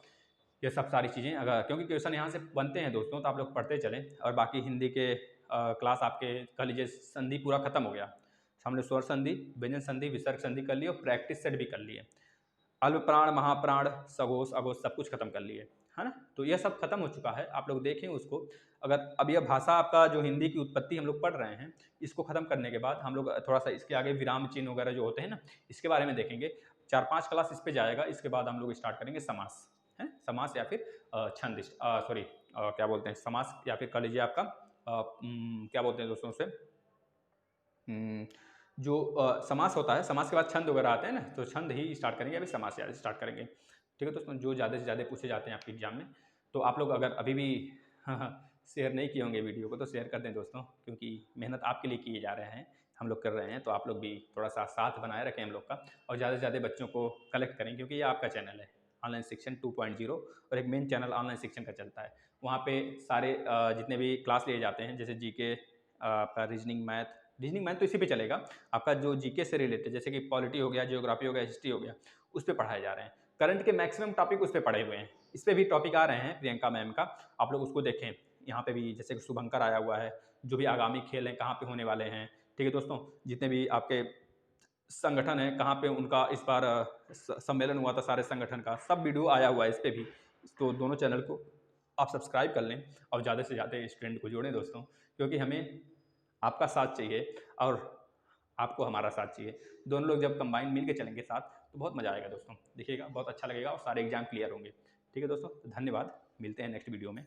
ये सब सारी चीज़ें, अगर क्योंकि क्वेश्चन यहाँ से बनते हैं दोस्तों, तो आप लोग पढ़ते चलें। और बाकी हिंदी के क्लास आपके कह लीजिए संधि पूरा खत्म हो गया, हमने स्वर संधि, व्यंजन संधि, विसर्ग संधि कर लिए और प्रैक्टिस सेट भी कर लिए, अल्प प्राण, महाप्राण, सघोष, अघोष सब कुछ खत्म कर लिए, है ना। तो यह सब खत्म हो चुका है, आप लोग देखें उसको। अगर अब यह भाषा आपका जो हिंदी की उत्पत्ति हम लोग पढ़ रहे हैं, इसको खत्म करने के बाद हम लोग थोड़ा सा इसके आगे विराम चिन्ह वगैरह जो होते हैं ना, इसके बारे में देखेंगे। 4-5 क्लास इस पे जाएगा, इसके बाद हम लोग स्टार्ट करेंगे समास, है समास या फिर छंद, सॉरी क्या बोलते हैं, समास या फिर कह लीजिए आपका क्या बोलते हैं दोस्तों उसे, जो समास होता है, समास के बाद छंद वगैरह आते हैं ना, तो छंद ही स्टार्ट करेंगे, अभी समास स्टार्ट करेंगे। ठीक है दोस्तों, जो ज़्यादा से ज़्यादा पूछे जाते हैं आपके एग्जाम में, तो आप लोग अगर अभी भी शेयर नहीं किए होंगे वीडियो को तो शेयर कर दें दोस्तों, क्योंकि मेहनत आपके लिए किए जा रहे हैं, हम लोग कर रहे हैं। तो आप लोग भी थोड़ा सा साथ बनाए रखें हम लोग का, और ज़्यादा से ज़्यादा बच्चों को कलेक्ट करें, क्योंकि ये आपका चैनल है ऑनलाइन शिक्षण 2.0, और एक मेन चैनल ऑनलाइन शिक्षण का चलता है। वहाँ पे सारे जितने भी क्लास लिए जाते हैं, जैसे जीके, आपका रीजनिंग मैथ तो इसी पे चलेगा। आपका जो जीके से रिलेटेड, जैसे कि पॉलिटी हो गया, जियोग्राफी हो गया, हिस्ट्री हो गया, उस पर पढ़ाए जा रहे हैं। करंट के मैक्सिमम टॉपिक उस पर पढ़े हुए हैं। इस पर भी टॉपिक आ रहे हैं प्रियंका मैम का, आप लोग उसको देखें। यहाँ पे भी जैसे कि शुभंकर आया हुआ है, जो भी आगामी खेल हैं कहाँ पे होने वाले हैं, ठीक है दोस्तों। जितने भी आपके संगठन है, कहाँ पे उनका इस बार सम्मेलन हुआ था, सारे संगठन का सब वीडियो आया हुआ है इस पर भी। तो दोनों चैनल को आप सब्सक्राइब कर लें और ज़्यादा से ज़्यादा इस ट्रेंड को जोड़ें दोस्तों, क्योंकि हमें आपका साथ चाहिए और आपको हमारा साथ चाहिए। दोनों लोग जब कंबाइन मिल के चलेंगे साथ, तो बहुत मज़ा आएगा दोस्तों, देखिएगा बहुत अच्छा लगेगा और सारे एग्जाम क्लियर होंगे। ठीक है दोस्तों, तो धन्यवाद, मिलते हैं नेक्स्ट वीडियो में।